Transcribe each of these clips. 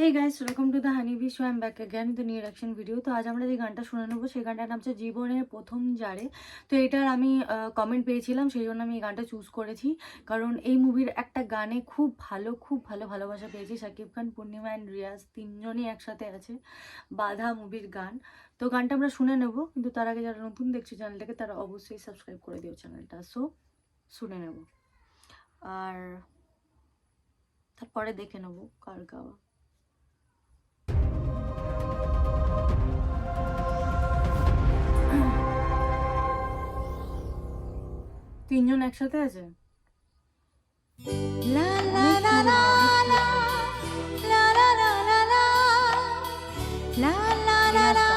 Hey guys, welcome to the honey bee show. I am back again with new reaction video. তো আজ আমরা যে গানটা শুনে নেবো সেই গানটার নাম হচ্ছে জীবনের প্রথম জারে। তো এটার আমি কমেন্ট পেয়েছিলাম, সেই জন্য আমি এই গানটা চুজ করেছি। কারণ এই মুভির একটা গানে খুব ভালো ভালোবাসা পেয়েছি। শাকিব খান, পূর্ণিমা অ্যান্ড রিয়াজ তিনজনই একসাথে আছে। বাধা মুভির গান। তো গানটা আমরা শুনে নেব, কিন্তু তার আগে যারা নতুন দেখছে চ্যানেলটাকে তারা অবশ্যই সাবস্ক্রাইব করে দিও চ্যানেলটা। সো শুনে নেব, আর তারপরে দেখে নেব কার গাওয়া। তিনজন একসাথে আছে। লা লা লা লা লা লা লা লা লা লা লা লা লা।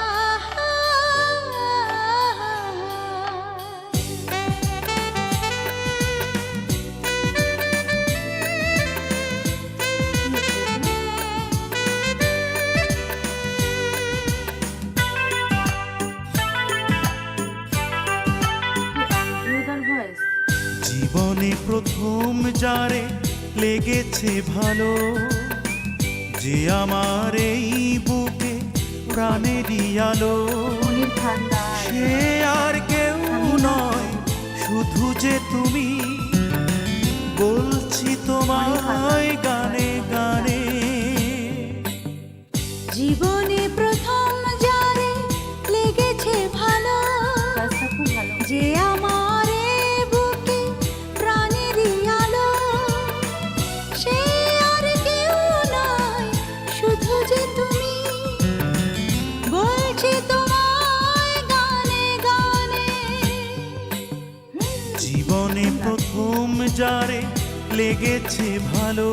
জীবনে প্রথম যারে লেগেছে ভালো, যে আমার এই বুকে প্রাণেরই আলো, সে আর কেউ নয় শুধু যে তুমি, বলছি তোমায় গানে গানে। জীবনে প্রথম যারে লেগেছে ভালো, যে আমার এই বুকে প্রাণেরই আলো, সে আর কেউ নয় শুধু যে তুমি, বলছি তোমায় গানে গানে। জীবনে প্রথম যারে লেগেছে ভালো।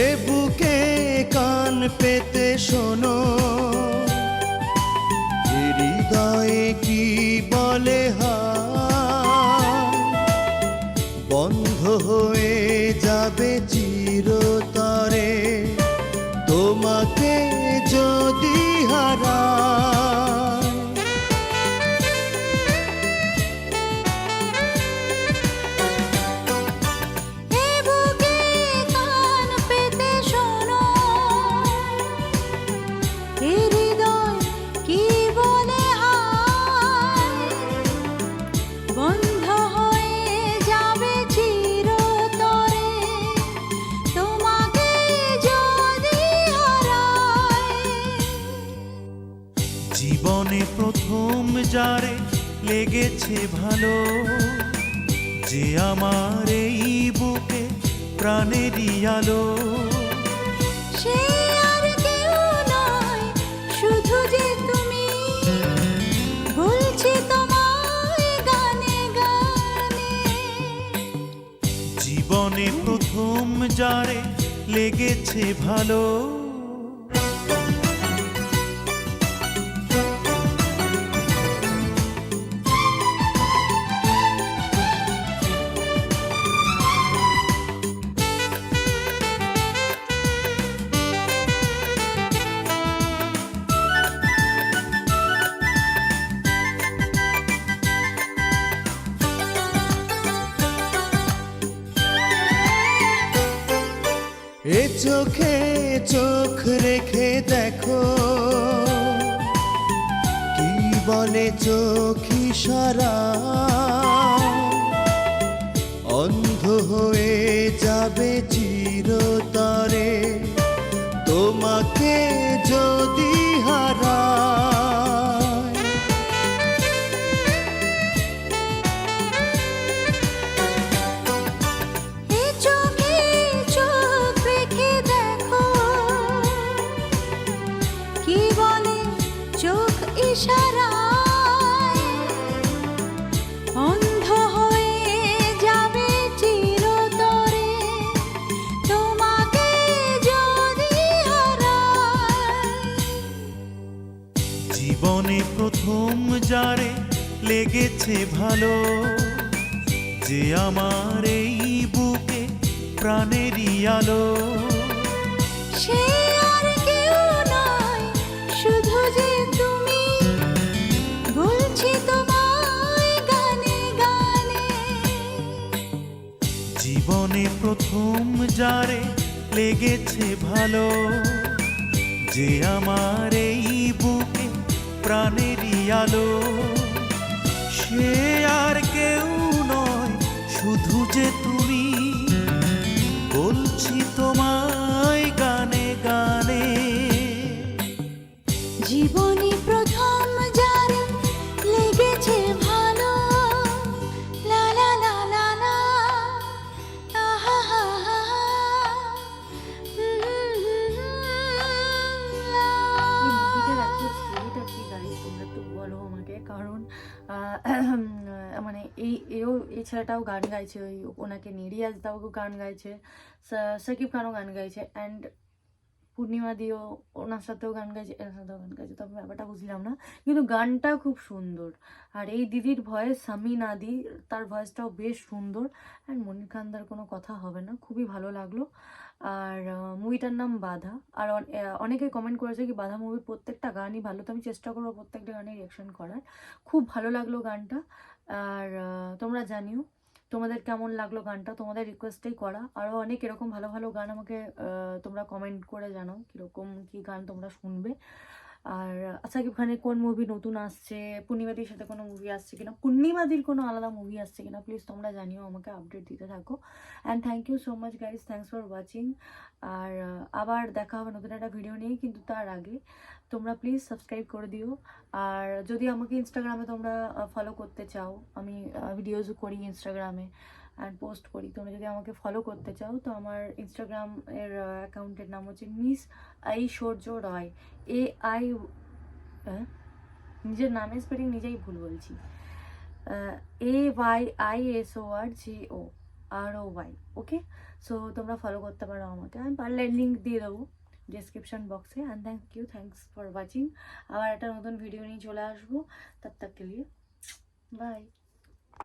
এ বুকে কান পেতে শোনো, হৃদয়ে কি বলে হায়, বন্ধ হয়ে যাবে চিরতরে তোমাকে যদি হারায়। জীবনে প্রথম যারে লেগেছে ভালো, যে আমার এই বুকে প্রাণেরই আলো, সে আর কেউ নয় শুধু যে তুমি, বলছি তোমায় গানে গানে। জীবনে প্রথম যারে লেগেছে ভালো। এ চোখে চোখ রেখে দেখো, কি বলে চোখ ইশারা, অন্ধ হয়ে যাবে চিরতরে তোমাকে যদি হারায়। এ চোখে চোখ রেখে দেখো, কি বলে চোখ ইশারায়, অন্ধ হয়ে যাবে চিরতরে তোমাকে যদি হারায়। জীবনে প্রথম যারে লেগেছে ভালো, যে আমার এই বুকে প্রাণেরই আলো। সে আর কেউ নয়, শুধু যে তুমি, বলছি তোমায় গানে গানে। জীবনে প্রথম যারে লেগেছে ভালো, যে আমার এই বুকে প্রাণেরই আলো। সে আর কেউ নয়, শুধু যে তুমি, বলছি তোমায় গানে গানে। জীবনে প্রথম যারে লেগেছে ভালো, লা লা লা লা লা, আহা হা হা হা, এই মুভিটার অ্যাকচুয়াল স্টোরিটা কি গাইস তোমরা একটু বলো আমাকে, কারণ মানে এই ছেলেটাও গান গাইছে, ওনাকে নিয়ে রিয়াজ দাও গান গাইছে, সাকিব খানও গান গাইছে, অ্যান্ড পূর্ণিমা দিও ওনার সাথেও গান গাইছে, এর সাথেও গান গাইছে, তবে ব্যাপারটা বুঝলাম না, কিন্তু গানটা খুব সুন্দর। আর এই দিদির ভয়েস সামিন আদি, তার ভয়েসটাও বেশ সুন্দর, অ্যান্ড মনির খানদার কোনো কথা হবে না, খুবই ভালো লাগলো। আর মুভিটার নাম বাধা। আর অনেকে কমেন্ট করেছে কি বাধা মুভির প্রত্যেকটা গানই ভালো, তো আমি চেষ্টা করবো প্রত্যেকটা গানে রিয়াকশন করার। খুব ভালো লাগলো গানটা। আর তোমরা জানিও তোমাদের কেমন লাগলো গানটা, তোমাদের রিকোয়েস্টেই করা। আরও অনেক এরকম ভালো ভালো গান আমাকে তোমরা কমেন্ট করে জানাও কীরকম কী গান তোমরা শুনবে। আর সাকিব খানের কোন মুভি নতুন আসছে, পূর্ণিমাদির সাথে কোনো মুভি আসছে কিনা, পূর্ণিমাদির কোনো আলাদা মুভি আসছে কিনা, প্লিজ তোমরা জানিও, আমাকে আপডেট দিতে থাকো। And thank you so much guys, thanks for watching. আর আবার দেখা হবে নতুন একটা ভিডিও নিয়ে, কিন্তু তার আগে তোমরা প্লিজ সাবস্ক্রাইব করে দিও। আর যদি আমাকে ইনস্টাগ্রামে তোমরা ফলো করতে চাও, আমি ভিডিওজও করি ইনস্টাগ্রামে অ্যান্ড পোস্ট করি, তোমরা যদি আমাকে ফলো করতে চাও তো আমার ইনস্টাগ্রাম এর অ্যাকাউন্টের নাম হচ্ছে মিস ঐশ্বর্য রয়, AI, নিজের নামের স্পেলিং নিজেই ভুল বলছি, AYISORJOROY। ওকে, সো তোমরা ফলো করতে পারো আমাকে, আমি পারলে লিঙ্ক দিয়ে দেবো ডিসক্রিপশন বক্সে। And thanks for watching. আবার একটা নতুন ভিডিও নিয়ে চলে আসবো, তব তক কে লিয়ে বাই।